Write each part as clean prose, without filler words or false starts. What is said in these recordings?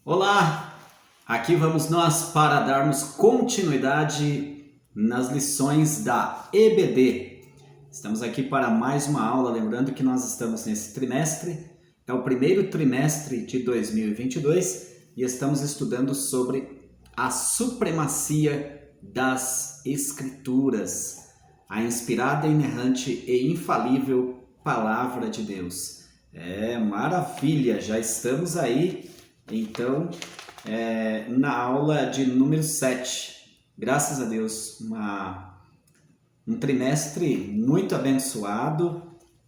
Olá, aqui vamos nós para darmos continuidade nas lições da EBD. Estamos aqui para mais uma aula, lembrando que nós estamos nesse trimestre, é o primeiro trimestre de 2022 e estamos estudando sobre a supremacia das Escrituras, a inspirada, inerrante e infalível Palavra de Deus. Maravilha, já estamos aí. Então, na aula de número 7, graças a Deus, um trimestre muito abençoado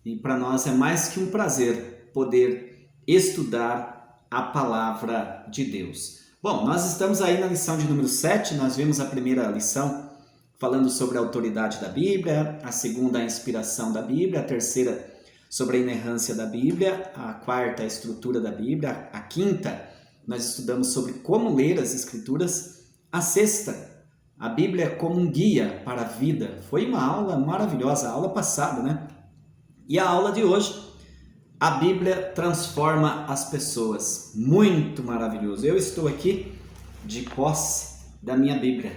e para nós é mais que um prazer poder estudar a palavra de Deus. Bom, nós estamos aí na lição de número 7, nós vimos a primeira lição falando sobre a autoridade da Bíblia, a segunda a inspiração da Bíblia, a terceira sobre a inerrância da Bíblia, a quarta a estrutura da Bíblia, a quinta nós estudamos sobre como ler as Escrituras, a sexta, a Bíblia como um guia para a vida. Foi uma aula maravilhosa, a aula passada, né? E a aula de hoje, a Bíblia transforma as pessoas. Muito maravilhoso. Eu estou aqui de posse da minha Bíblia,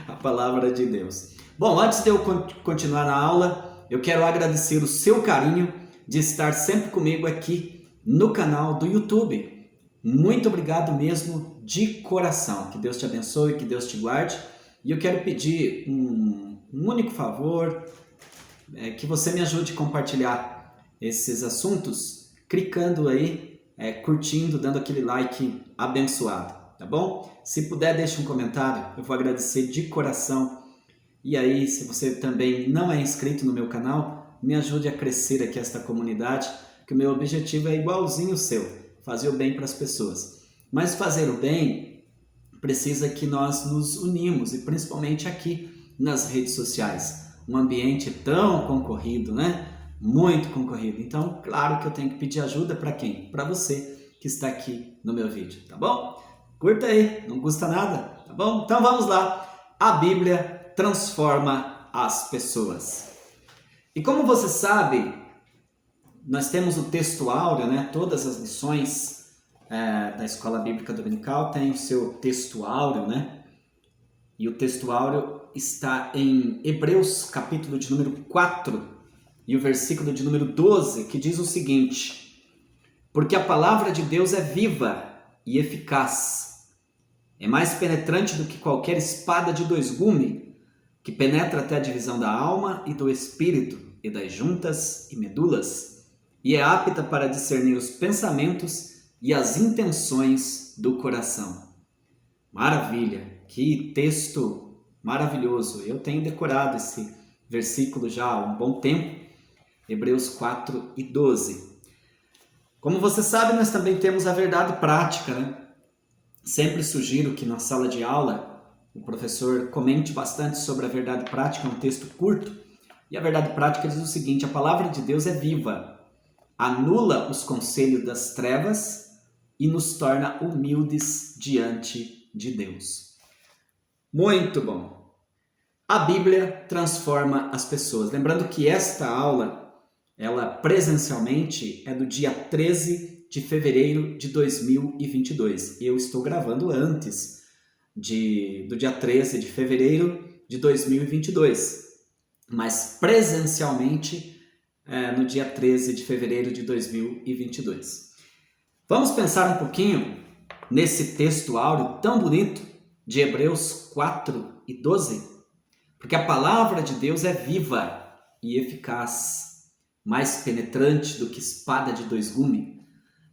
a palavra de Deus. Bom, antes de eu continuar na aula, eu quero agradecer o seu carinho de estar sempre comigo aqui no canal do YouTube. Muito obrigado mesmo de coração. Que Deus te abençoe, que Deus te guarde. E eu quero pedir um único favor, que você me ajude a compartilhar esses assuntos, clicando aí, curtindo, dando aquele like abençoado, tá bom? Se puder, deixe um comentário, eu vou agradecer de coração. E aí, se você também não é inscrito no meu canal, me ajude a crescer aqui esta comunidade, que o meu objetivo é igualzinho o seu. Fazer o bem para as pessoas. Mas fazer o bem precisa que nós nos unimos, e principalmente aqui nas redes sociais. Um ambiente tão concorrido, né? Muito concorrido. Então, claro que eu tenho que pedir ajuda para quem? Para você que está aqui no meu vídeo, tá bom? Curta aí, não custa nada, tá bom? Então vamos lá. A Bíblia transforma as pessoas. E como você sabe, nós temos o texto áureo, né? Todas as lições da Escola Bíblica Dominical têm o seu texto áureo, né? E o texto áureo está em Hebreus, capítulo de número 4, e o versículo de número 12, que diz o seguinte: porque a palavra de Deus é viva e eficaz, é mais penetrante do que qualquer espada de dois gumes, que penetra até a divisão da alma e do espírito, e das juntas e medulas, e é apta para discernir os pensamentos e as intenções do coração. Maravilha! Que texto maravilhoso! Eu tenho decorado esse versículo já há um bom tempo, Hebreus 4 e 12. Como você sabe, nós também temos a verdade prática, né? Sempre sugiro que na sala de aula o professor comente bastante sobre a verdade prática, é um texto curto, e a verdade prática diz o seguinte: a palavra de Deus é viva, anula os conselhos das trevas e nos torna humildes diante de Deus. Muito bom! A Bíblia transforma as pessoas. Lembrando que esta aula, ela presencialmente é do dia 13 de fevereiro de 2022. Eu estou gravando antes do dia 13 de fevereiro de 2022, mas presencialmente no dia 13 de fevereiro de 2022. Vamos pensar um pouquinho nesse texto áureo tão bonito de Hebreus 4 e 12? Porque a palavra de Deus é viva e eficaz, mais penetrante do que espada de dois gumes,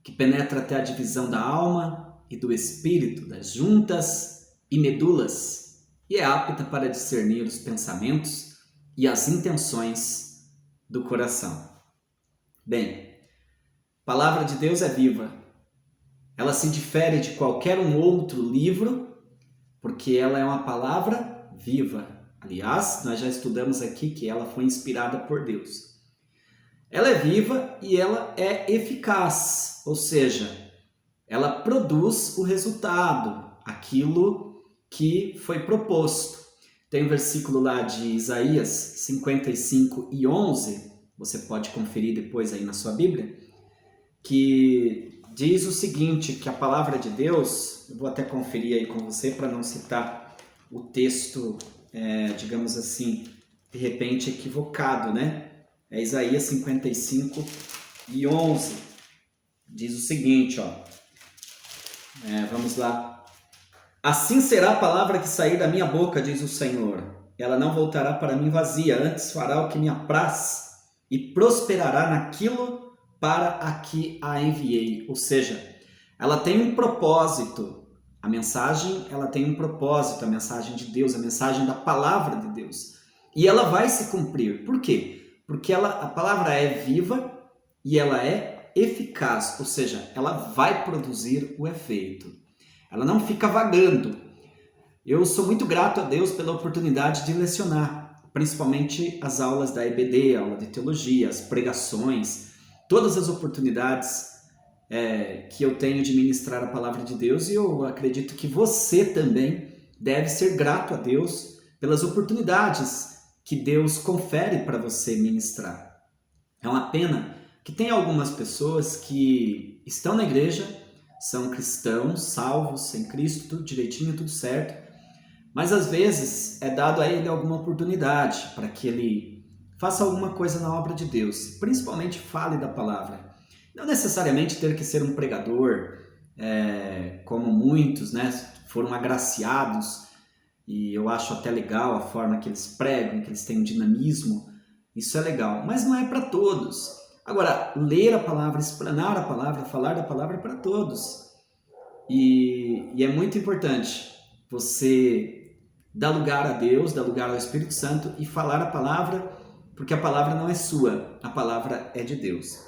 que penetra até a divisão da alma e do espírito, das juntas e medulas, e é apta para discernir os pensamentos e as intenções do coração. Bem, a palavra de Deus é viva. Ela se difere de qualquer um outro livro, porque ela é uma palavra viva. Aliás, nós já estudamos aqui que ela foi inspirada por Deus. Ela é viva e ela é eficaz, ou seja, ela produz o resultado, aquilo que foi proposto. Tem um versículo lá de Isaías 55 e 11, você pode conferir depois aí na sua Bíblia, que diz o seguinte, que a palavra de Deus, eu vou até conferir aí com você para não citar o texto, digamos assim, de repente equivocado, né? É Isaías 55:11. Diz o seguinte, ó. Vamos lá. Assim será a palavra que sair da minha boca, diz o Senhor. Ela não voltará para mim vazia, antes fará o que me apraz e prosperará naquilo para a que a enviei. Ou seja, ela tem um propósito. A mensagem, ela tem um propósito, a mensagem de Deus, a mensagem da palavra de Deus. E ela vai se cumprir. Por quê? Porque a palavra é viva e ela é eficaz, ou seja, ela vai produzir o efeito. Ela não fica vagando. Eu sou muito grato a Deus pela oportunidade de lecionar, principalmente as aulas da EBD, a aula de teologia, as pregações, todas as oportunidades que eu tenho de ministrar a palavra de Deus, e eu acredito que você também deve ser grato a Deus pelas oportunidades que Deus confere para você ministrar. É uma pena que tem algumas pessoas que estão na igreja, são cristãos, salvos em Cristo, tudo direitinho, tudo certo, mas às vezes é dado a ele alguma oportunidade para que ele faça alguma coisa na obra de Deus, principalmente fale da palavra. Não necessariamente ter que ser um pregador, como muitos, né, foram agraciados, e eu acho até legal a forma que eles pregam, que eles têm um dinamismo, isso é legal, mas não é para todos. Agora, ler a palavra, explanar a palavra, falar da palavra é para todos. E é muito importante você dar lugar a Deus, dar lugar ao Espírito Santo e falar a palavra, porque a palavra não é sua, a palavra é de Deus.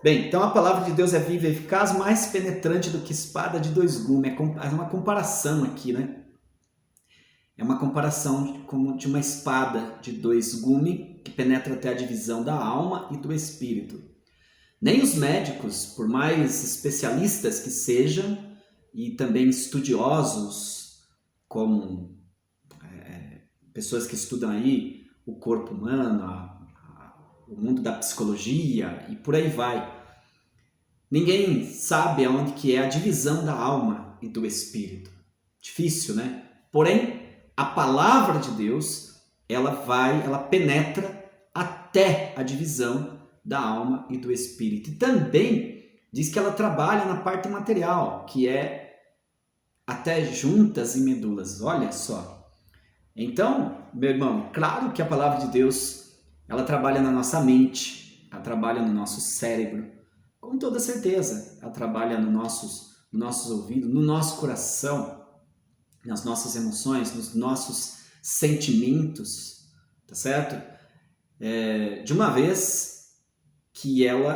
Bem, então a palavra de Deus é viva e eficaz, mais penetrante do que espada de dois gumes. É uma comparação aqui, né? É uma comparação de uma espada de dois gumes que penetra até a divisão da alma e do espírito. Nem os médicos, por mais especialistas que sejam, e também estudiosos, como pessoas que estudam aí o corpo humano, o mundo da psicologia e por aí vai. Ninguém sabe aonde que é a divisão da alma e do espírito. Difícil, né? Porém, a palavra de Deus, ela penetra até a divisão da alma e do espírito. E também diz que ela trabalha na parte material, que é até juntas e medulas. Olha só. Então, meu irmão, claro que a palavra de Deus, ela trabalha na nossa mente, ela trabalha no nosso cérebro, com toda certeza. Ela trabalha nos nossos ouvidos, no nosso coração, nas nossas emoções, nos nossos sentimentos, tá certo? De uma vez que ela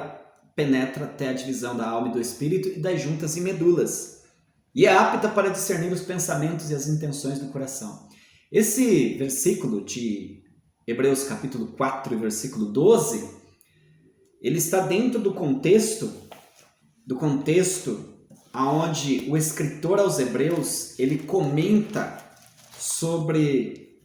penetra até a divisão da alma e do espírito e das juntas e medulas, e é apta para discernir os pensamentos e as intenções do coração. Esse versículo de Hebreus capítulo 4, versículo 12, ele está dentro do contexto aonde o escritor aos Hebreus, ele comenta sobre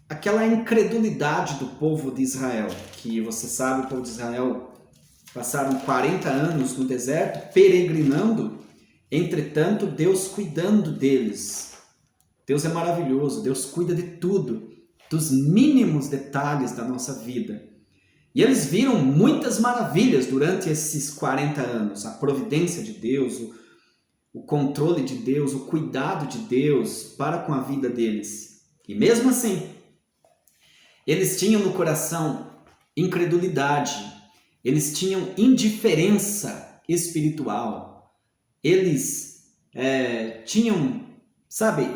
aquela incredulidade do povo de Israel, que você sabe, o povo de Israel passaram 40 anos no deserto peregrinando, entretanto Deus cuidando deles. Deus é maravilhoso, Deus cuida de tudo, dos mínimos detalhes da nossa vida. E eles viram muitas maravilhas durante esses 40 anos, a providência de Deus, o controle de Deus, o cuidado de Deus para com a vida deles. E mesmo assim, eles tinham no coração incredulidade, eles tinham indiferença espiritual, eles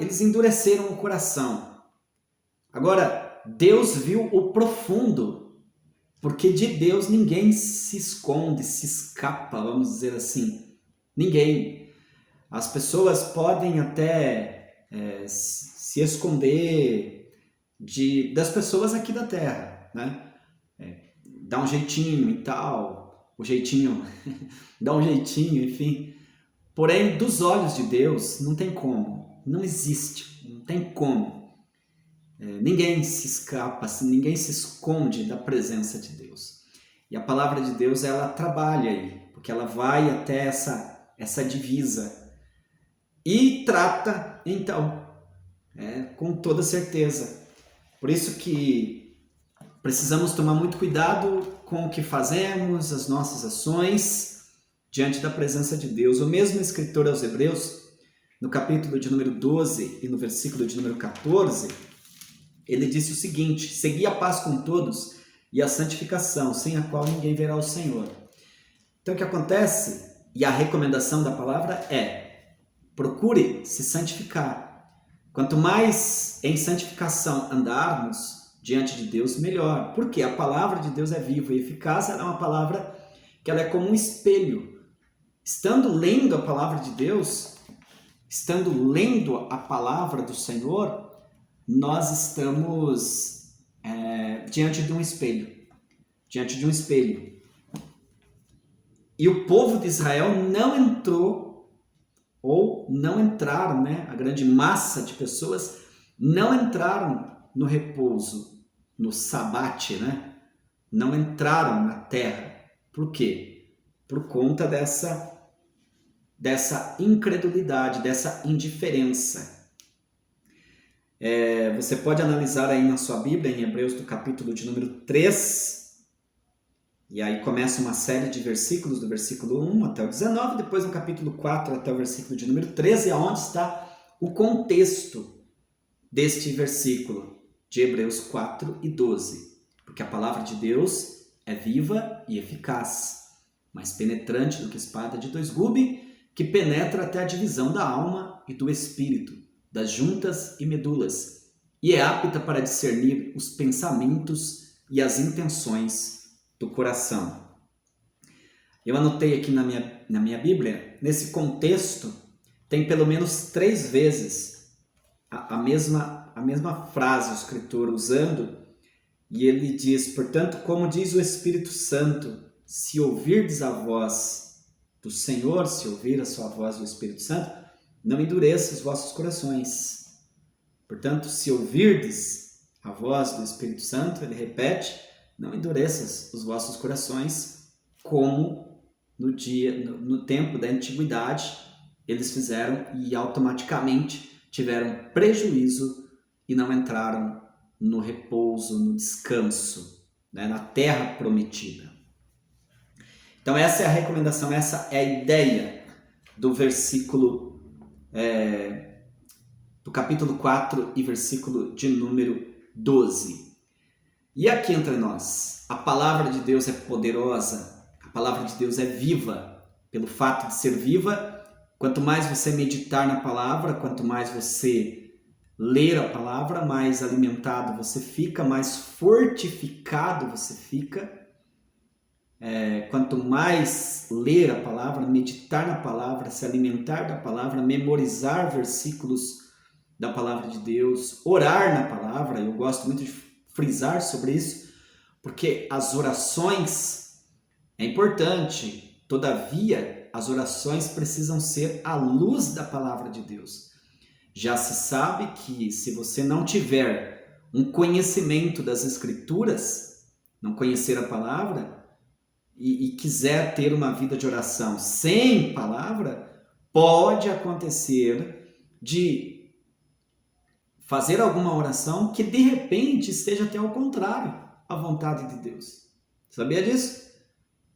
eles endureceram o coração. Agora, Deus viu o profundo, porque de Deus ninguém se esconde, se escapa, vamos dizer assim. Ninguém. As pessoas podem até se esconder das pessoas aqui da Terra, né? Dá um jeitinho e tal, o jeitinho, dá um jeitinho, enfim. Porém, dos olhos de Deus, não tem como, não existe, não tem como. Ninguém se escapa, ninguém se esconde da presença de Deus. E a palavra de Deus, ela trabalha aí, porque ela vai até essa divisa e trata, então, com toda certeza. Por isso que precisamos tomar muito cuidado com o que fazemos, as nossas ações diante da presença de Deus. O mesmo escritor aos Hebreus, no capítulo de número 12 e no versículo de número 14, ele disse o seguinte: segui a paz com todos e a santificação, sem a qual ninguém verá o Senhor. Então o que acontece, e a recomendação da palavra é: procure se santificar. Quanto mais em santificação andarmos diante de Deus, melhor. Porque a palavra de Deus é viva e eficaz, ela é uma palavra que ela é como um espelho. Estando lendo a palavra de Deus, estando lendo a palavra do Senhor, nós estamos diante de um espelho. Diante de um espelho. E o povo de Israel não entrou, ou não entraram, a grande massa de pessoas não entraram no repouso, no sabate, não entraram na terra. Por quê? Por conta dessa incredulidade, dessa indiferença. Você pode analisar aí na sua Bíblia, em Hebreus do capítulo de número 3, e aí começa uma série de versículos, do versículo 1 até o 19, depois no capítulo 4 até o versículo de número 13, aonde está o contexto deste versículo de Hebreus 4 e 12. Porque a palavra de Deus é viva e eficaz, mais penetrante do que espada de dois gumes, que penetra até a divisão da alma e do espírito, das juntas e medulas, e é apta para discernir os pensamentos e as intenções do coração. Eu anotei aqui na minha Bíblia, nesse contexto, tem pelo menos 3 vezes a mesma frase o escritor usando, e ele diz: portanto, como diz o Espírito Santo, se ouvirdes a voz do Senhor, se ouvir a sua voz do Espírito Santo, não endureça os vossos corações. Portanto, se ouvirdes a voz do Espírito Santo, ele repete, não endureças os vossos corações, como no tempo da antiguidade eles fizeram e automaticamente tiveram prejuízo e não entraram no repouso, no descanso, na terra prometida. Então essa é a recomendação, essa é a ideia do versículo, do capítulo 4 e versículo de número 12. E aqui entre nós, a palavra de Deus é poderosa, a palavra de Deus é viva. Pelo fato de ser viva, quanto mais você meditar na palavra, quanto mais você ler a palavra, mais alimentado você fica, mais fortificado você fica. Quanto mais ler a palavra, meditar na palavra, se alimentar da palavra, memorizar versículos da palavra de Deus, orar na palavra, eu gosto muito de frisar sobre isso, porque as orações é importante, todavia as orações precisam ser à luz da palavra de Deus. Já se sabe que se você não tiver um conhecimento das Escrituras, não conhecer a palavra e quiser ter uma vida de oração sem palavra, pode acontecer de fazer alguma oração que de repente esteja até ao contrário à vontade de Deus. Sabia disso?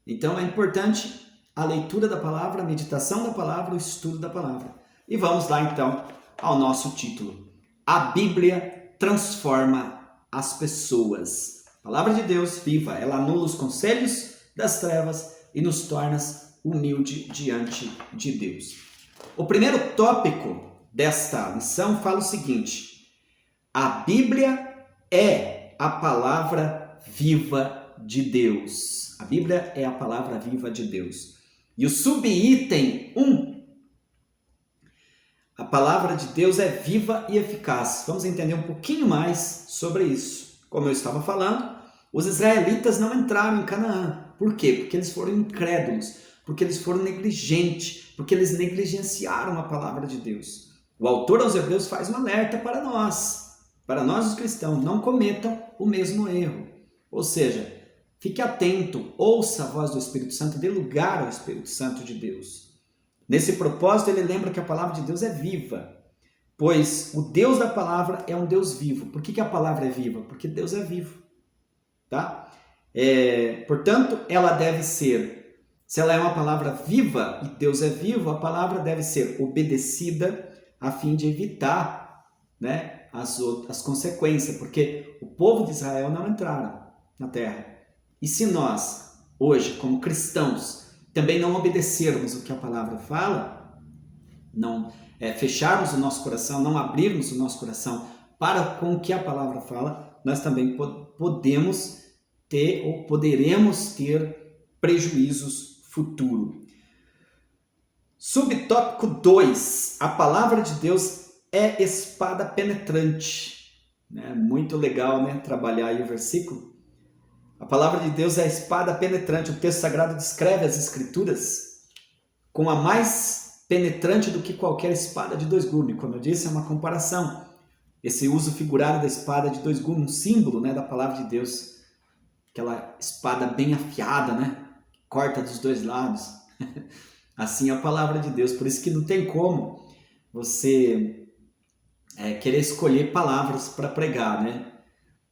Então é importante a leitura da palavra, a meditação da palavra, o estudo da palavra. E vamos lá então ao nosso título. A Bíblia transforma as pessoas. A palavra de Deus viva, ela anula os conselhos das trevas e nos torna humilde diante de Deus. O primeiro tópico desta lição fala o seguinte: a Bíblia é a palavra viva de Deus. A Bíblia é a palavra viva de Deus. E o subitem 1, a palavra de Deus é viva e eficaz. Vamos entender um pouquinho mais sobre isso. Como eu estava falando, os israelitas não entraram em Canaã. Por quê? Porque eles foram incrédulos, porque eles foram negligentes, porque eles negligenciaram a palavra de Deus. O autor aos Hebreus faz um alerta para nós os cristãos, não cometam o mesmo erro. Ou seja, Fique atento, ouça a voz do Espírito Santo, dê lugar ao Espírito Santo de Deus. Nesse propósito, ele lembra que a palavra de Deus é viva, pois o Deus da palavra é um Deus vivo. Por que a palavra é viva? Porque Deus é vivo. Tá? Portanto, ela deve ser, se ela é uma palavra viva e Deus é vivo, a palavra deve ser obedecida a fim de evitar, né, as consequências, porque o povo de Israel não entraram na terra. E se nós, hoje, como cristãos, também não obedecermos o que a palavra fala, não fecharmos o nosso coração, não abrirmos o nosso coração para com o que a palavra fala, nós também podemos ter ou poderemos ter prejuízos futuros. Subtópico 2. A palavra de Deus é espada penetrante. Muito legal, né? Trabalhar aí o versículo. A palavra de Deus é a espada penetrante. O texto sagrado descreve as escrituras com a mais penetrante do que qualquer espada de 2 gumes. Como eu disse, é uma comparação. Esse uso figurado da espada de 2 gumes, um símbolo, né, da palavra de Deus. Aquela espada bem afiada, né? Corta dos 2 lados. Assim é a palavra de Deus. Por isso que não tem como você querer escolher palavras para pregar, né?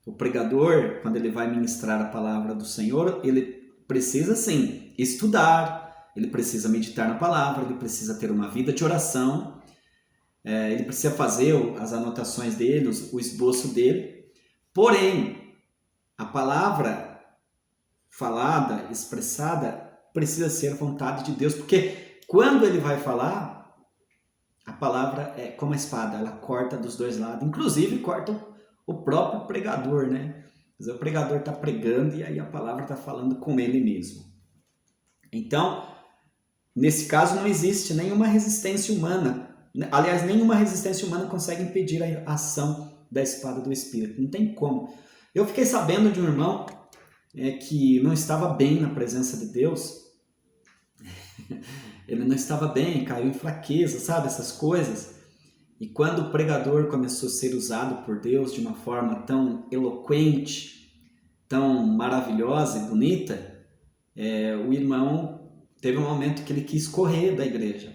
O pregador, quando ele vai ministrar a palavra do Senhor, ele precisa, sim, estudar, ele precisa meditar na palavra, ele precisa ter uma vida de oração, ele precisa fazer as anotações dele, o esboço dele. Porém, a palavra falada, expressada, precisa ser vontade de Deus, porque quando ele vai falar, a palavra é como a espada, ela corta dos 2 lados, inclusive corta o próprio pregador, né? O pregador está pregando e aí a palavra está falando com ele mesmo. Então, nesse caso não existe nenhuma resistência humana. Aliás, nenhuma resistência humana consegue impedir a ação da espada do Espírito. Não tem como. Eu fiquei sabendo de um irmão que não estava bem na presença de Deus. Ele não estava bem, caiu em fraqueza, sabe? Essas coisas. E quando o pregador começou a ser usado por Deus de uma forma tão eloquente, tão maravilhosa e bonita, o irmão teve um momento que ele quis correr da igreja.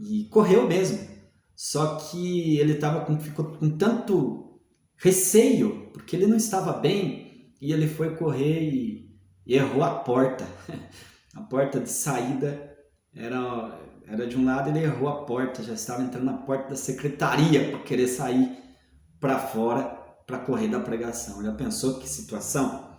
E correu mesmo. Só que ele ficou com tanto receio, porque ele não estava bem, e ele foi correr e errou a porta. A porta de saída era de um lado, ele errou a porta, já estava entrando na porta da secretaria para querer sair para fora para correr da pregação. Já pensou que situação?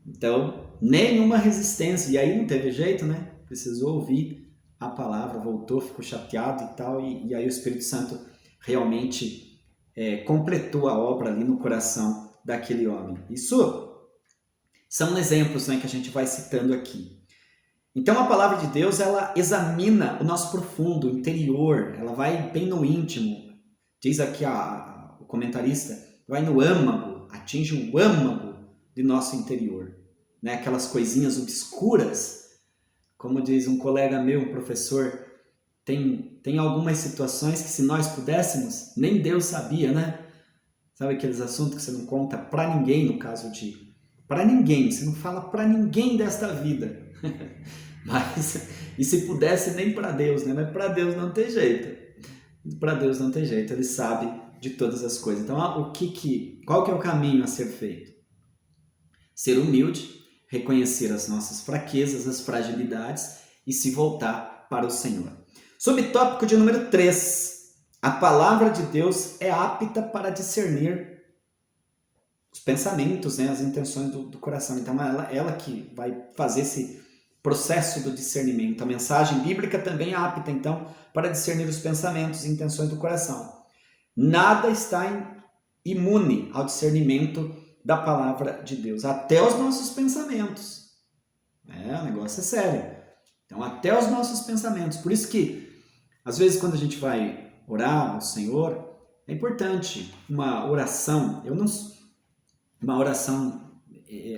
Então, nenhuma resistência. E aí não teve jeito, né? Precisou ouvir a palavra, voltou, ficou chateado e tal. E aí o Espírito Santo realmente completou a obra ali no coração daquele homem. Isso são exemplos, né, que a gente vai citando aqui. Então a palavra de Deus, ela examina o nosso profundo, o interior, ela vai bem no íntimo. Diz aqui o comentarista, vai no âmago, atinge o âmago de nosso interior. Né? Aquelas coisinhas obscuras, como diz um colega meu, um professor, tem algumas situações que se nós pudéssemos, nem Deus sabia, né? Sabe aqueles assuntos que você não conta para ninguém, no caso de... Para ninguém, você não fala para ninguém desta vida. Mas, e se pudesse nem para Deus, né? Mas para Deus não tem jeito. Para Deus não tem jeito, Ele sabe de todas as coisas. Então, qual que é o caminho a ser feito? Ser humilde, reconhecer as nossas fraquezas, as fragilidades e se voltar para o Senhor. Subtópico de número 3. A palavra de Deus é apta para discernir os pensamentos, né, as intenções do coração. Então, ela que vai fazer esse processo do discernimento. A mensagem bíblica também é apta, então, para discernir os pensamentos e intenções do coração. Nada está imune ao discernimento da palavra de Deus, até os nossos pensamentos. O negócio é sério. Então, até os nossos pensamentos. Por isso que, às vezes, quando a gente vai orar ao Senhor, é importante uma oração. Uma oração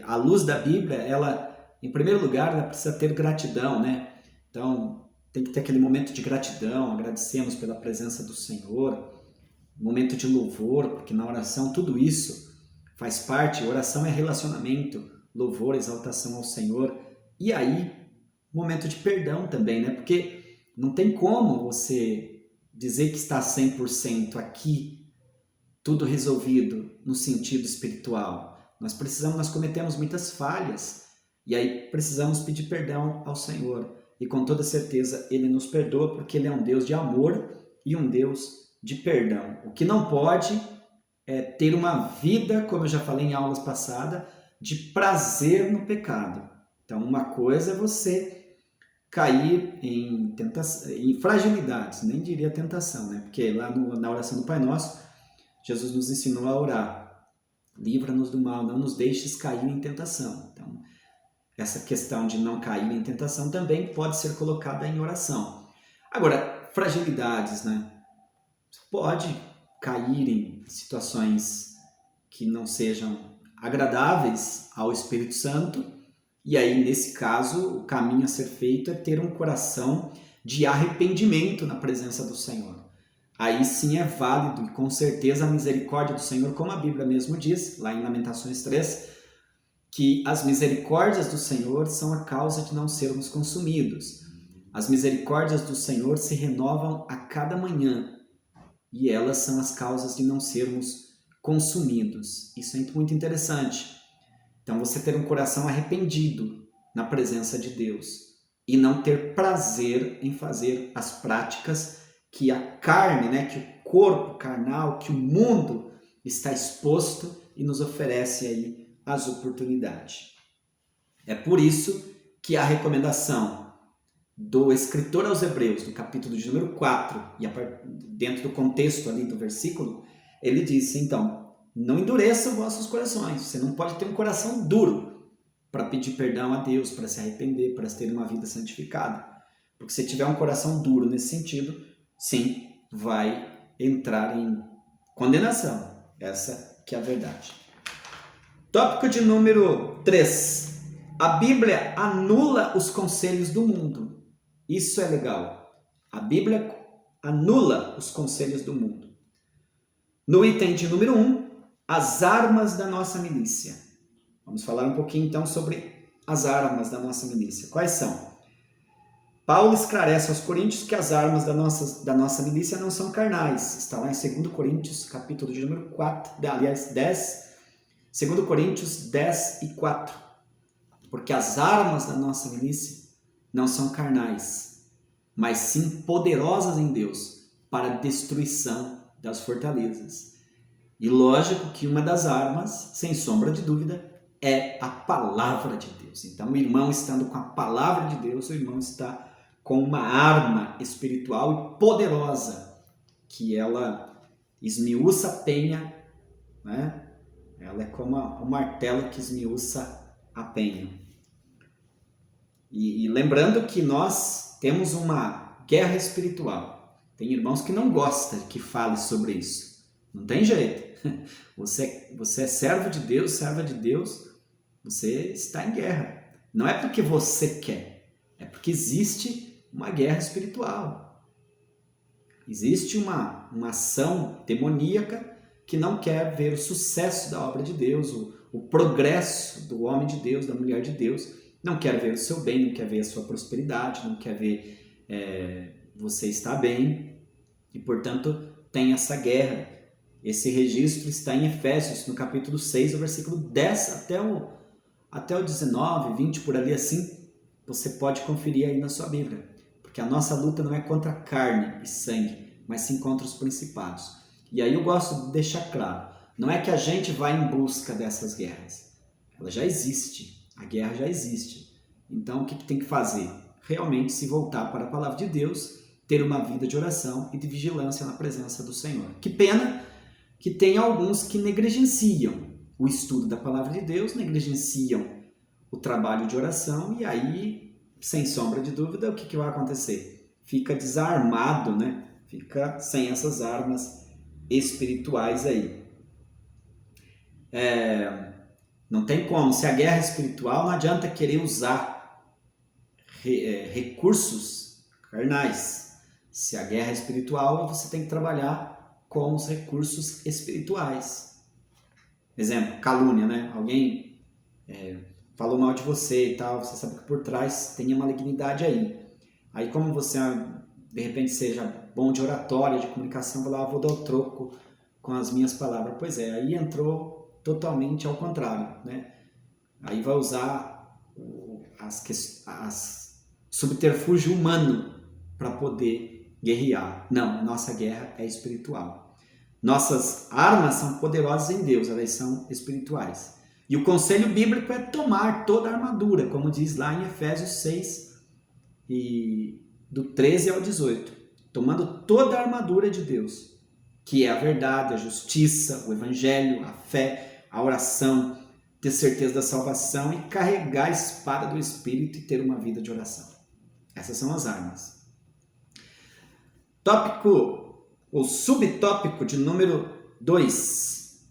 à luz da Bíblia, ela, em primeiro lugar, ela precisa ter gratidão, né? Então, tem que ter aquele momento de gratidão, agradecemos pela presença do Senhor, momento de louvor, porque na oração tudo isso faz parte. Oração é relacionamento, louvor, exaltação ao Senhor. E aí, momento de perdão também, né? Porque não tem como você dizer que está 100% aqui, tudo resolvido no sentido espiritual. Nós cometemos muitas falhas e aí precisamos pedir perdão ao Senhor. E com toda certeza Ele nos perdoa porque Ele é um Deus de amor e um Deus de perdão. O que não pode é ter uma vida, como eu já falei em aulas passadas, de prazer no pecado. Então, uma coisa é você cair em fragilidades, nem diria tentação, né? Porque lá na oração do Pai Nosso, Jesus nos ensinou a orar: livra-nos do mal, não nos deixes cair em tentação. Então, essa questão de não cair em tentação também pode ser colocada em oração. Agora, fragilidades, né? Você pode cair em situações que não sejam agradáveis ao Espírito Santo, e aí, nesse caso, o caminho a ser feito é ter um coração de arrependimento na presença do Senhor. Aí sim é válido, e com certeza a misericórdia do Senhor, como a Bíblia mesmo diz, lá em Lamentações 3, que as misericórdias do Senhor são a causa de não sermos consumidos. As misericórdias do Senhor se renovam a cada manhã, e elas são as causas de não sermos consumidos. Isso é muito interessante. Então, você ter um coração arrependido na presença de Deus e não ter prazer em fazer as práticas que a carne, né, que o corpo carnal, que o mundo está exposto e nos oferece aí as oportunidades. É por isso que a recomendação do escritor aos Hebreus, no capítulo de número 4, e dentro do contexto ali do versículo, ele disse, então, não endureçam vossos corações. Você não pode ter um coração duro para pedir perdão a Deus, para se arrepender, para ter uma vida santificada. Porque se tiver um coração duro nesse sentido, sim, vai entrar em condenação. Essa que é a verdade. Tópico de número 3. A Bíblia anula os conselhos do mundo. Isso é legal. A Bíblia anula os conselhos do mundo. No item de número 1, as armas da nossa milícia. Vamos falar um pouquinho então sobre as armas da nossa milícia. Quais são? Paulo esclarece aos Coríntios que as armas da nossa milícia não são carnais. Está lá em 2 Coríntios, capítulo de número 4, aliás, 10. 2 Coríntios 10 e 4. Porque as armas da nossa milícia não são carnais, mas sim poderosas em Deus para a destruição das fortalezas. E lógico que uma das armas, sem sombra de dúvida, é a palavra de Deus. Então, o irmão estando com a palavra de Deus, o irmão está com uma arma espiritual e poderosa, que ela esmiuça a penha, né? Ela é como um martelo que esmiuça a penha. E lembrando que nós temos uma guerra espiritual. Tem irmãos que não gostam que fale sobre isso. Não tem jeito. Você é servo de Deus, serva de Deus, você está em guerra. Não é porque você quer, é porque existe uma guerra espiritual. Existe uma ação demoníaca que não quer ver o sucesso da obra de Deus, o progresso do homem de Deus, da mulher de Deus. Não quer ver o seu bem, não quer ver a sua prosperidade, não quer ver você estar bem. E, portanto, tem essa guerra. Esse registro está em Efésios, no capítulo 6, o versículo 10 até o 19, 20, por ali assim. Você pode conferir aí na sua Bíblia. Porque a nossa luta não é contra carne e sangue, mas sim contra os principados. E aí eu gosto de deixar claro, não é que a gente vai em busca dessas guerras. Ela já existe. A guerra já existe. Então, o que tem que fazer? Realmente se voltar para a palavra de Deus, ter uma vida de oração e de vigilância na presença do Senhor. Que pena que tem alguns que negligenciam o estudo da palavra de Deus, negligenciam o trabalho de oração e aí, sem sombra de dúvida, o que vai acontecer? Fica desarmado, né? Fica sem essas armas espirituais aí. Não tem como. Se a guerra é espiritual, não adianta querer usar recursos carnais. Se a guerra é espiritual, você tem que trabalhar com os recursos espirituais. Exemplo, calúnia, né? Alguém falou mal de você e tal, você sabe que por trás tem uma malignidade aí. Aí como você, de repente, seja bom de oratória, de comunicação, vai lá, vou dar o troco com as minhas palavras. Pois é, aí entrou totalmente ao contrário, né? Aí vai usar as subterfúgio humano para poder guerrear. Não, nossa guerra é espiritual. Nossas armas são poderosas em Deus, elas são espirituais. E o conselho bíblico é tomar toda a armadura, como diz lá em Efésios 6, e do 13 ao 18. Tomando toda a armadura de Deus, que é a verdade, a justiça, o evangelho, a fé, a oração, ter certeza da salvação e carregar a espada do Espírito e ter uma vida de oração. Essas são as armas. Tópico, ou subtópico de número 2.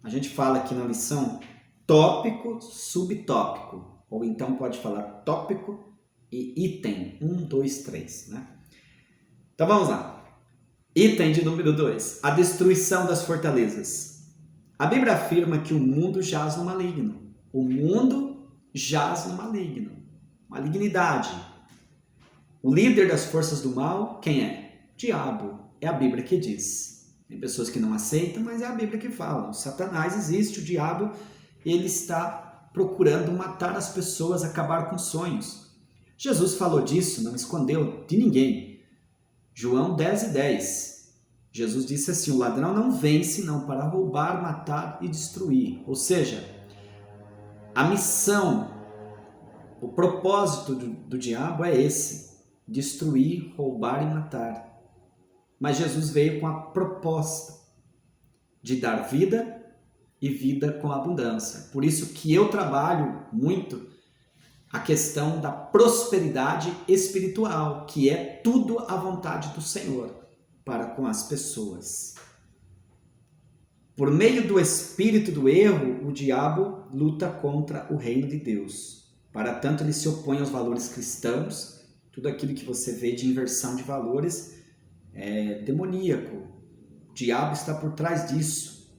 A gente fala aqui na lição tópico, subtópico. Ou então pode falar tópico e item. 1, 2, 3. Né? Então vamos lá. Item de número 2. A destruição das fortalezas. A Bíblia afirma que o mundo jaz no maligno. O mundo jaz no maligno. Malignidade. O líder das forças do mal, quem é? Diabo. É a Bíblia que diz. Tem pessoas que não aceitam, mas é a Bíblia que fala. O Satanás existe, o diabo, ele está procurando matar as pessoas, acabar com sonhos. Jesus falou disso, não escondeu de ninguém. João 10:10. Jesus disse assim, o ladrão não vem senão para roubar, matar e destruir. Ou seja, a missão, o propósito do diabo é esse, destruir, roubar e matar. Mas Jesus veio com a proposta de dar vida e vida com abundância. Por isso que eu trabalho muito a questão da prosperidade espiritual, que é tudo à vontade do Senhor para com as pessoas. Por meio do espírito do erro, o diabo luta contra o reino de Deus. Para tanto, ele se opõe aos valores cristãos. Tudo aquilo que você vê de inversão de valores é demoníaco. O diabo está por trás disso.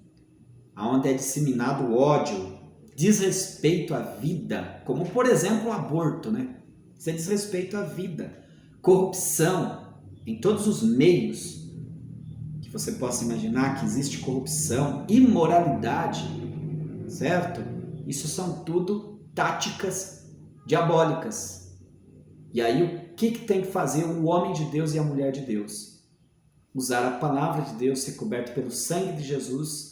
Onde é disseminado o ódio, desrespeito à vida, como por exemplo o aborto, né? Isso é desrespeito à vida. Corrupção, em todos os meios que você possa imaginar que existe corrupção, imoralidade, certo? Isso são tudo táticas diabólicas. E aí o que tem que fazer o homem de Deus e a mulher de Deus? Usar a palavra de Deus, ser coberto pelo sangue de Jesus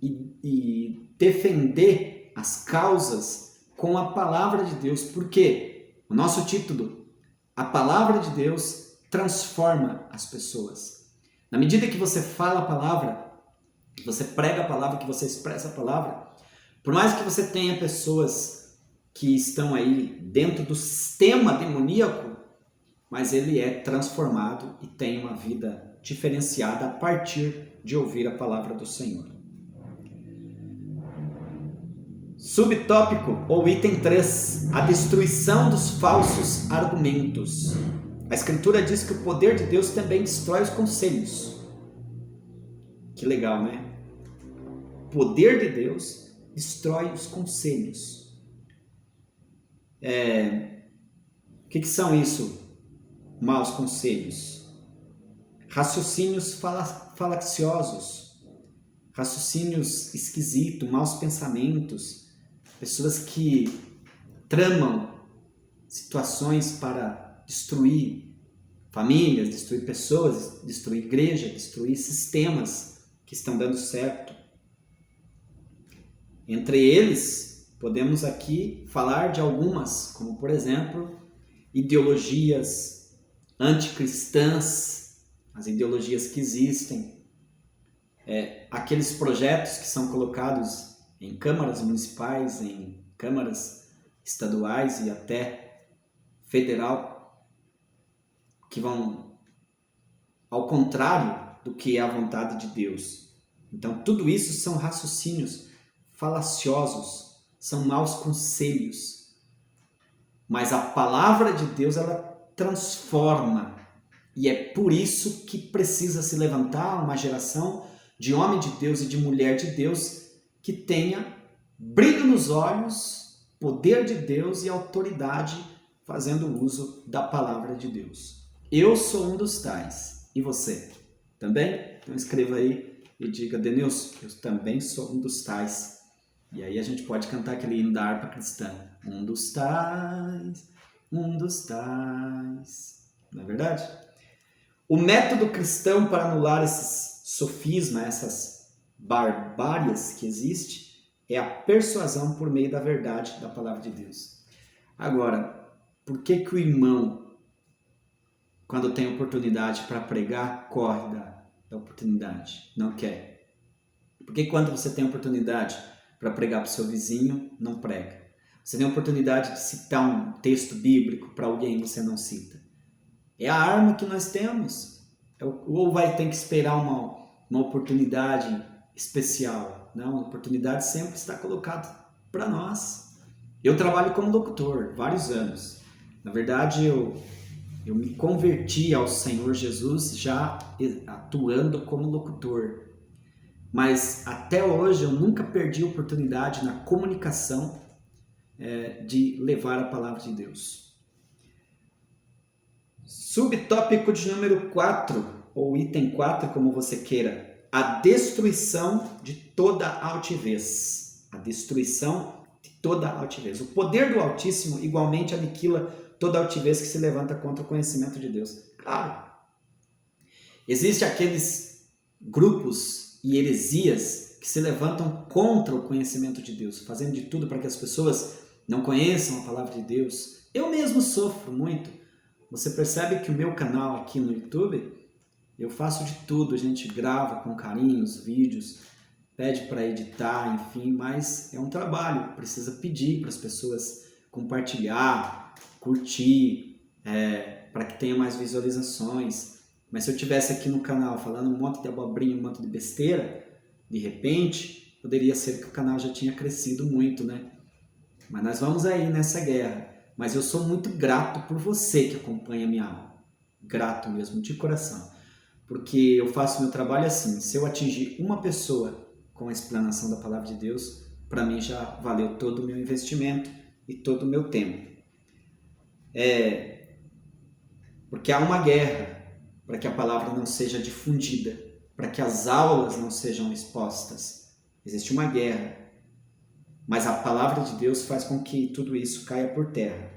e defender as causas com a palavra de Deus. Por quê? O nosso título, a palavra de Deus transforma as pessoas. Na medida que você fala a palavra, que você prega a palavra, que você expressa a palavra, por mais que você tenha pessoas que estão aí dentro do sistema demoníaco, mas ele é transformado e tem uma vida diferenciada a partir de ouvir a palavra do Senhor. Subtópico ou item 3, a destruição dos falsos argumentos. A Escritura diz que o poder de Deus também destrói os conselhos. Que legal, né? O poder de Deus destrói os conselhos. O que são isso? Maus conselhos. Raciocínios falaciosos. Raciocínios esquisitos, maus pensamentos. Pessoas que tramam situações para destruir famílias, destruir pessoas, destruir igreja, destruir sistemas que estão dando certo. Entre eles, podemos aqui falar de algumas, como por exemplo, ideologias anticristãs, as ideologias que existem, aqueles projetos que são colocados em câmaras municipais, em câmaras estaduais e até federal, que vão ao contrário do que é a vontade de Deus. Então, tudo isso são raciocínios falaciosos, são maus conselhos. Mas a palavra de Deus, ela transforma. E é por isso que precisa se levantar uma geração de homem de Deus e de mulher de Deus que tenha brilho nos olhos poder de Deus e autoridade fazendo uso da palavra de Deus. Eu sou um dos tais. E você? Também? Então escreva aí e diga: Denilson, eu também sou um dos tais. E aí a gente pode cantar aquele hino da harpa cristã. Um dos tais, um dos tais. Não é verdade? O método cristão para anular esses sofismas, essas barbáries que existem, é a persuasão por meio da verdade da palavra de Deus. Agora, por que o irmão, quando tem oportunidade para pregar, corre da oportunidade? Não quer. Por que quando você tem oportunidade para pregar para o seu vizinho, não prega? Você tem a oportunidade de citar um texto bíblico para alguém, você não cita. É a arma que nós temos. Ou vai ter que esperar uma oportunidade especial? Não, a oportunidade sempre está colocada para nós. Eu trabalho como locutor, vários anos. Na verdade, eu me converti ao Senhor Jesus já atuando como locutor. Mas até hoje eu nunca perdi a oportunidade na comunicação de levar a palavra de Deus. Subtópico de número 4, ou item 4, como você queira. A destruição de toda altivez. A destruição de toda altivez. O poder do Altíssimo igualmente aniquila toda altivez que se levanta contra o conhecimento de Deus. Claro, existem aqueles grupos e heresias que se levantam contra o conhecimento de Deus, fazendo de tudo para que as pessoas não conheçam a palavra de Deus. Eu mesmo sofro muito. Você percebe que o meu canal aqui no YouTube, eu faço de tudo, a gente grava com carinho os vídeos, pede para editar, enfim, mas é um trabalho, precisa pedir para as pessoas compartilhar, curtir, para que tenha mais visualizações. Mas se eu tivesse aqui no canal falando um monte de abobrinha, um monte de besteira, de repente, poderia ser que o canal já tinha crescido muito, né? Mas nós vamos aí nessa guerra. Mas eu sou muito grato por você que acompanha a minha aula. Grato mesmo, de coração. Porque eu faço meu trabalho assim, se eu atingir uma pessoa com a explanação da palavra de Deus, para mim já valeu todo o meu investimento e todo o meu tempo. Porque há uma guerra para que a palavra não seja difundida, para que as aulas não sejam expostas. Existe uma guerra, mas a palavra de Deus faz com que tudo isso caia por terra.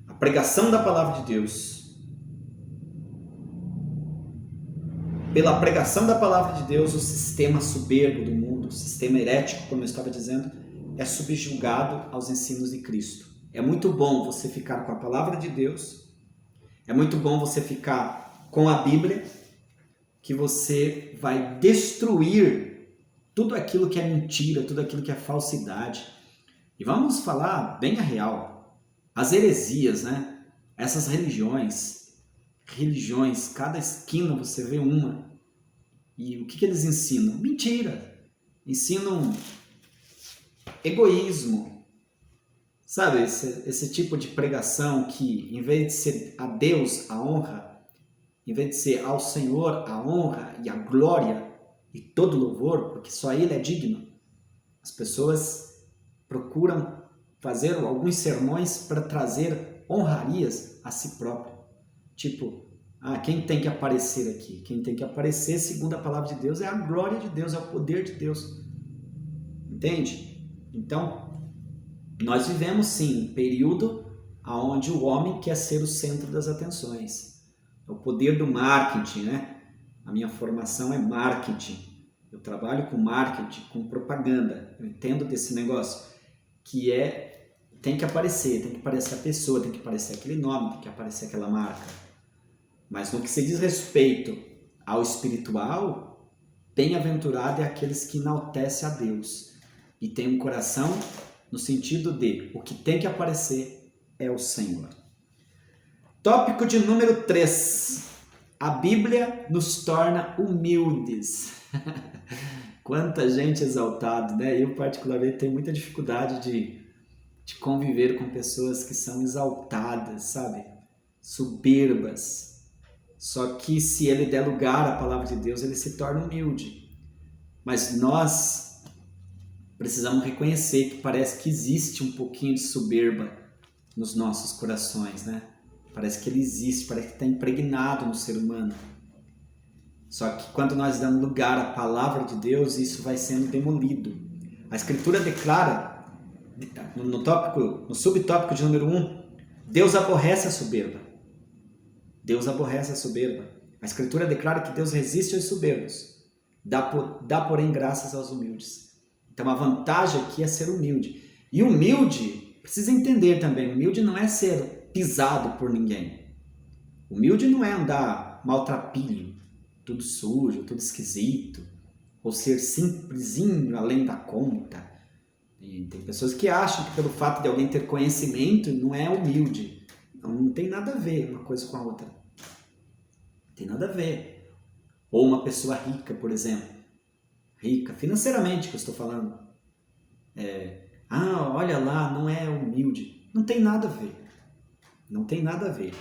A pregação da palavra de Deus. Pela pregação da palavra de Deus, o sistema soberbo do mundo, o sistema herético, como eu estava dizendo, é subjugado aos ensinos de Cristo. É muito bom você ficar com a palavra de Deus, é muito bom você ficar com a Bíblia, que você vai destruir tudo aquilo que é mentira, tudo aquilo que é falsidade. E vamos falar bem a real. As heresias, né? Essas religiões, cada esquina você vê uma. E o que eles ensinam? Mentira. Ensinam egoísmo. Sabe, esse tipo de pregação que, em vez de ser a Deus a honra, em vez de ser ao Senhor a honra e a glória e todo louvor, porque só Ele é digno, as pessoas procuram fazer alguns sermões para trazer honrarias a si próprio. Tipo, quem tem que aparecer aqui? Quem tem que aparecer, segundo a palavra de Deus, é a glória de Deus, é o poder de Deus. Entende? Então, nós vivemos sim um período onde o homem quer ser o centro das atenções. É o poder do marketing, né? A minha formação é marketing. Eu trabalho com marketing, com propaganda. Eu entendo desse negócio que tem que aparecer a pessoa, tem que aparecer aquele nome, tem que aparecer aquela marca. Mas no que se diz respeito ao espiritual, bem-aventurado é aqueles que enaltecem a Deus e têm um coração no sentido de o que tem que aparecer é o Senhor. Tópico de número 3. A Bíblia nos torna humildes. Quanta gente exaltada, né? Eu particularmente tenho muita dificuldade de conviver com pessoas que são exaltadas, sabe? Soberbas. Só que se ele der lugar à palavra de Deus, ele se torna humilde. Mas nós precisamos reconhecer que parece que existe um pouquinho de soberba nos nossos corações, né? Parece que ele existe, parece que está impregnado no ser humano. Só que quando nós damos lugar à palavra de Deus, isso vai sendo demolido. A Escritura declara, no subtópico de número 1, Deus aborrece a soberba. Deus aborrece a soberba. A Escritura declara que Deus resiste aos soberbos, dá porém graças aos humildes. Então a vantagem aqui é ser humilde. E humilde, precisa entender também, humilde não é ser pisado por ninguém. Humilde não é andar maltrapilho, tudo sujo, tudo esquisito, ou ser simplesinho além da conta. E tem pessoas que acham que pelo fato de alguém ter conhecimento não é humilde. Não tem nada a ver uma coisa com a outra. Não tem nada a ver. Ou uma pessoa rica, por exemplo. Rica, financeiramente que eu estou falando. Olha lá, não é humilde. Não tem nada a ver. Não tem nada a ver.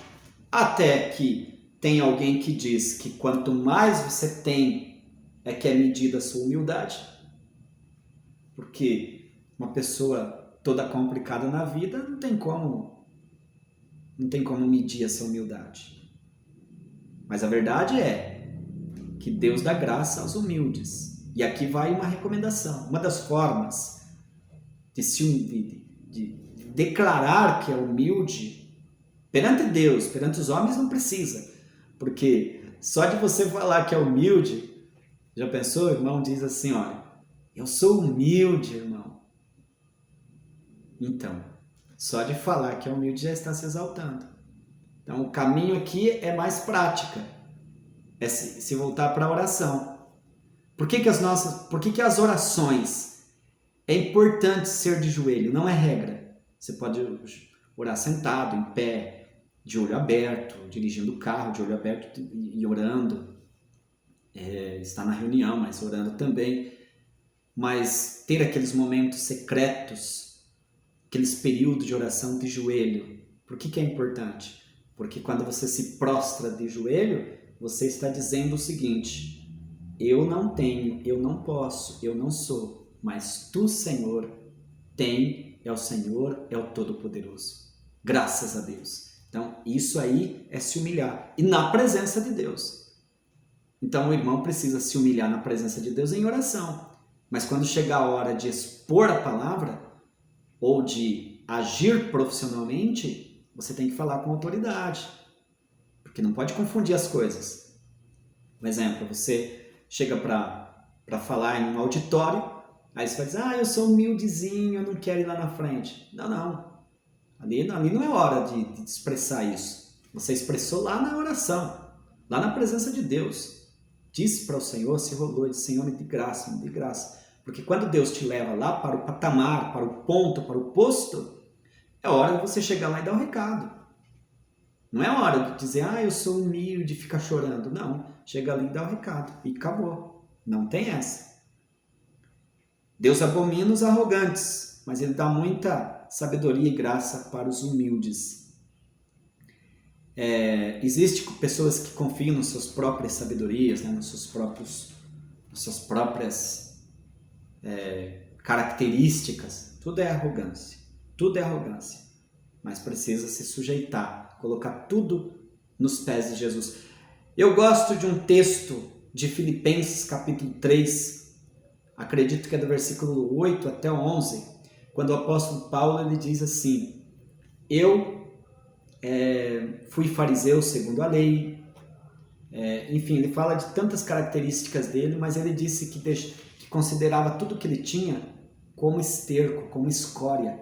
Até que tem alguém que diz que quanto mais você tem, é que é medida a sua humildade. Porque uma pessoa toda complicada na vida não tem como medir essa humildade. Mas a verdade é que Deus dá graça aos humildes. E aqui vai uma recomendação. Uma das formas de declarar que é humilde perante Deus, perante os homens não precisa. Porque só de você falar que é humilde, já pensou? O irmão diz assim, olha, eu sou humilde, irmão. Então, só de falar que é humilde já está se exaltando. Então, o caminho aqui é mais prática. É se voltar para a oração. Por que as orações é importante ser de joelho? Não é regra. Você pode orar sentado, em pé, de olho aberto, dirigindo o carro, de olho aberto e orando. Está na reunião, mas orando também. Mas ter aqueles momentos secretos, aqueles períodos de oração de joelho. Por que é importante? Porque quando você se prostra de joelho, você está dizendo o seguinte: eu não tenho, eu não posso, eu não sou, mas tu, Senhor, tem, é o Senhor, é o Todo-Poderoso. Graças a Deus. Então, isso aí é se humilhar. E na presença de Deus. Então, o irmão precisa se humilhar na presença de Deus em oração. Mas quando chegar a hora de expor a palavra, ou de agir profissionalmente, você tem que falar com autoridade. Porque não pode confundir as coisas. Por exemplo, você chega para falar em um auditório, aí você vai dizer, eu sou humildezinho, eu não quero ir lá na frente. Não. Ali não é hora de expressar isso. Você expressou lá na oração, lá na presença de Deus. Disse para o Senhor, se rolou, disse, Senhor, me dê graça, me dê graça. Porque quando Deus te leva lá para o patamar, para o ponto, para o posto, é hora de você chegar lá e dar o recado. Não é hora de dizer, eu sou humilde, ficar chorando. Não, chega ali e dá o recado. E acabou. Não tem essa. Deus abomina os arrogantes, mas Ele dá muita sabedoria e graça para os humildes. Existem pessoas que confiam nas suas próprias sabedorias, né, nas suas próprias características. Tudo é arrogância. Tudo é arrogância. Mas precisa se sujeitar, colocar tudo nos pés de Jesus. Eu gosto de um texto de Filipenses capítulo 3, acredito que é do versículo 8 até 11, quando o apóstolo Paulo ele diz assim, eu fui fariseu segundo a lei, enfim, ele fala de tantas características dele, mas ele disse que considerava tudo que ele tinha como esterco, como escória,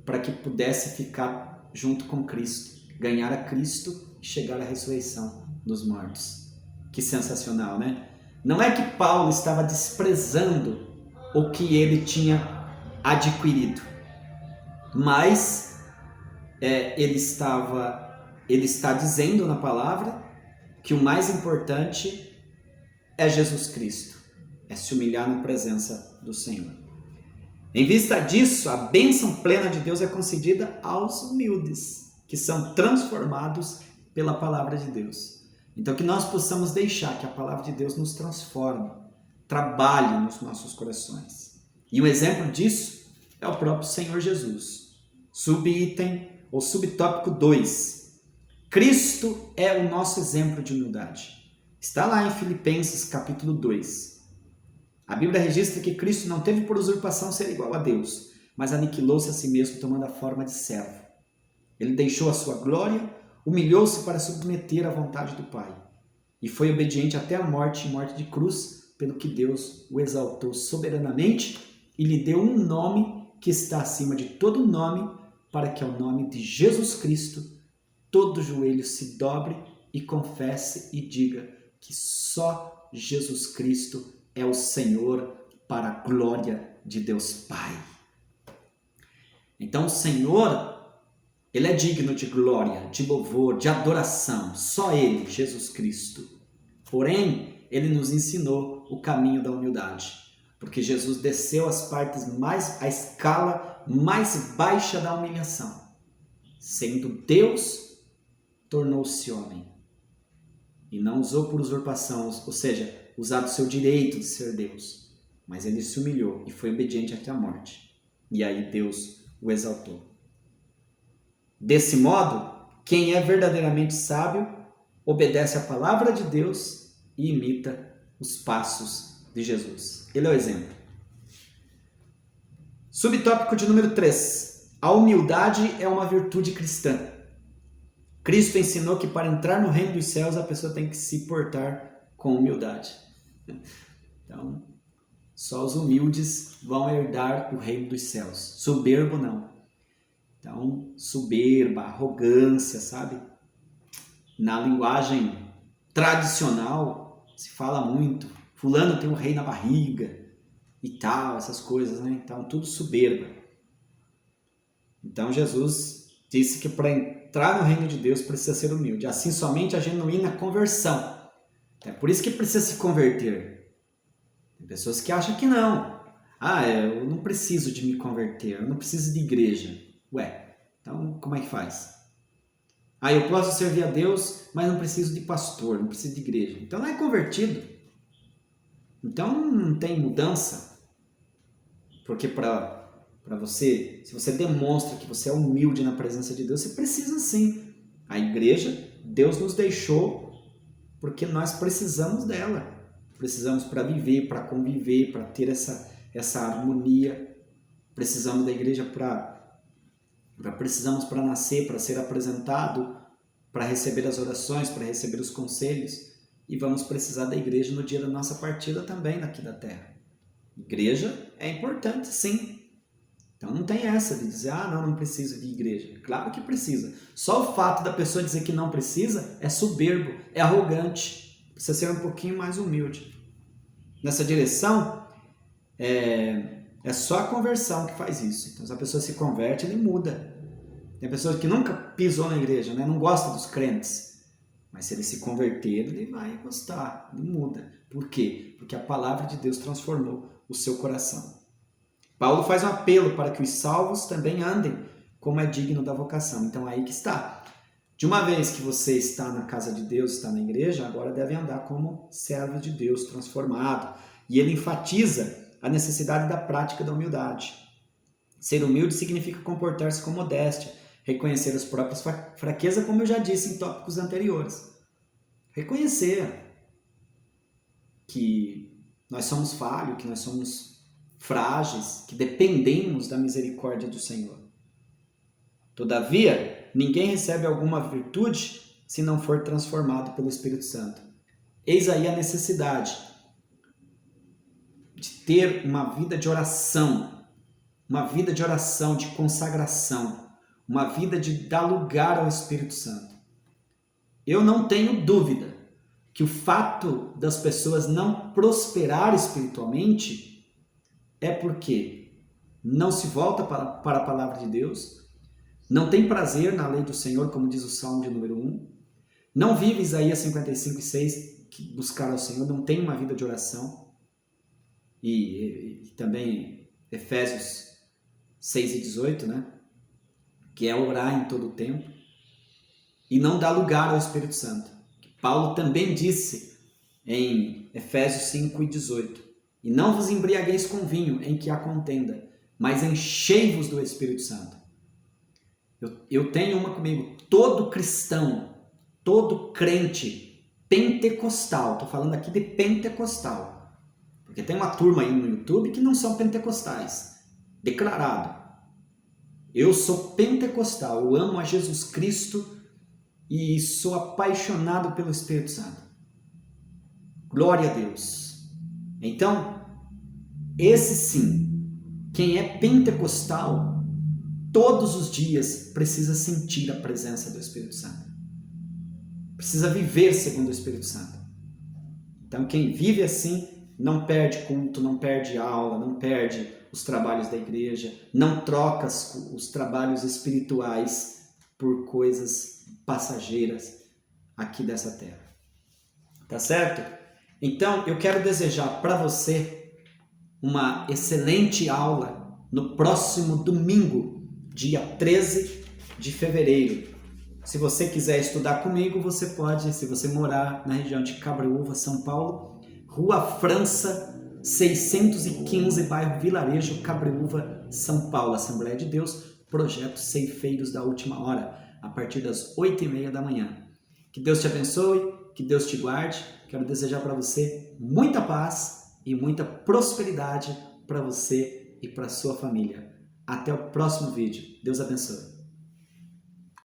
para que pudesse ficar junto com Cristo, ganhar a Cristo e chegar à ressurreição dos mortos. Que sensacional, né? Não é que Paulo estava desprezando o que ele tinha adquirido, mas ele está dizendo na palavra que o mais importante é Jesus Cristo, é se humilhar na presença do Senhor. Em vista disso, a bênção plena de Deus é concedida aos humildes, que são transformados pela palavra de Deus. Então, que nós possamos deixar que a palavra de Deus nos transforme, trabalhe nos nossos corações. E um exemplo disso é o próprio Senhor Jesus. Subitem ou subtópico 2. Cristo é o nosso exemplo de humildade. Está lá em Filipenses capítulo 2. A Bíblia registra que Cristo não teve por usurpação ser igual a Deus, mas aniquilou-se a si mesmo tomando a forma de servo. Ele deixou a sua glória, humilhou-se para submeter à vontade do Pai e foi obediente até a morte e morte de cruz, pelo que Deus o exaltou soberanamente e lhe deu um nome que está acima de todo nome, para que ao nome de Jesus Cristo todo joelho se dobre e confesse e diga que só Jesus Cristo é o Senhor, para a glória de Deus Pai. Então o Senhor, Ele é digno de glória, de louvor, de adoração, só Ele, Jesus Cristo. Porém, Ele nos ensinou o caminho da humildade, porque Jesus desceu a escala mais baixa da humilhação. Sendo Deus, tornou-se homem. E não usou por usurpação, ou seja, usar do seu direito de ser Deus. Mas Ele se humilhou e foi obediente até a morte. E aí Deus o exaltou. Desse modo, quem é verdadeiramente sábio obedece à palavra de Deus e imita os passos de Jesus. Ele é o exemplo. Subtópico de número 3. A humildade é uma virtude cristã. Cristo ensinou que para entrar no reino dos céus a pessoa tem que se portar com humildade. Então, só os humildes vão herdar o reino dos céus. Soberbo não. Então, soberba, arrogância, sabe? Na linguagem tradicional se fala muito. Fulano tem um rei na barriga e tal, essas coisas, né? Então, tudo soberba. Então, Jesus disse que para entrar no reino de Deus precisa ser humilde. Assim, somente a genuína conversão. É por isso que precisa se converter. Tem pessoas que acham que não. Eu não preciso de me converter, eu não preciso de igreja. Ué, então como é que faz? Eu posso servir a Deus, mas não preciso de pastor, não preciso de igreja. Então não é convertido. Então não tem mudança. Porque para você, se você demonstra que você é humilde na presença de Deus, você precisa sim. A igreja, Deus nos deixou porque nós precisamos dela. Precisamos para viver, para conviver, para ter essa harmonia. Precisamos da igreja precisamos para nascer, para ser apresentado, para receber as orações, para receber os conselhos. E vamos precisar da igreja no dia da nossa partida também daqui da terra. Igreja é importante, sim. Então não tem essa de dizer, não preciso de igreja. Claro que precisa. Só o fato da pessoa dizer que não precisa é soberbo, é arrogante. Precisa ser um pouquinho mais humilde. Nessa direção, é só a conversão que faz isso. Então se a pessoa se converte, ele muda. Tem pessoas que nunca pisou na igreja, né? Não gosta dos crentes. Mas se ele se converter, ele vai gostar, ele muda. Por quê? Porque a palavra de Deus transformou o seu coração. Paulo faz um apelo para que os salvos também andem como é digno da vocação. Então aí que está. De uma vez que você está na casa de Deus, está na igreja, agora deve andar como servo de Deus transformado. E ele enfatiza a necessidade da prática da humildade. Ser humilde significa comportar-se com modéstia, reconhecer as próprias fraquezas, como eu já disse em tópicos anteriores. Reconhecer que nós somos falhos, que nós somos frágeis, que dependemos da misericórdia do Senhor. Todavia, ninguém recebe alguma virtude se não for transformado pelo Espírito Santo. Eis aí a necessidade de ter uma vida de oração, de consagração, uma vida de dar lugar ao Espírito Santo. Eu não tenho dúvida que o fato das pessoas não prosperar espiritualmente é porque não se volta para a palavra de Deus, não tem prazer na lei do Senhor, como diz o Salmo de número 1, não vive Isaías 55:6, que buscar ao Senhor, não tem uma vida de oração, e também Efésios 6:18, né? Que é orar em todo o tempo, e não dá lugar ao Espírito Santo. Paulo também disse em Efésios 5:18, E não vos embriagueis com vinho, em que há contenda, mas enchei-vos do Espírito Santo. Eu tenho uma comigo. Todo cristão, todo crente pentecostal, estou falando aqui de pentecostal, porque tem uma turma aí no YouTube que não são pentecostais, declarado. Eu sou pentecostal, eu amo a Jesus Cristo e sou apaixonado pelo Espírito Santo. Glória a Deus. Então, esse sim, quem é pentecostal, todos os dias precisa sentir a presença do Espírito Santo. Precisa viver segundo o Espírito Santo. Então, quem vive assim, não perde culto, não perde aula, não perde os trabalhos da igreja, não troca os trabalhos espirituais por coisas passageiras aqui dessa terra. Tá certo? Então, eu quero desejar para você uma excelente aula no próximo domingo, dia 13 de fevereiro. Se você quiser estudar comigo, você pode, se você morar na região de Cabreúva, São Paulo, Rua França, 615, bairro Vilarejo, Cabreúva, São Paulo, Assembleia de Deus, projeto Ceifeiros da Última Hora, a partir das 8h30 da manhã. Que Deus te abençoe, que Deus te guarde. Quero desejar para você muita paz e muita prosperidade para você e para sua família. Até o próximo vídeo. Deus abençoe.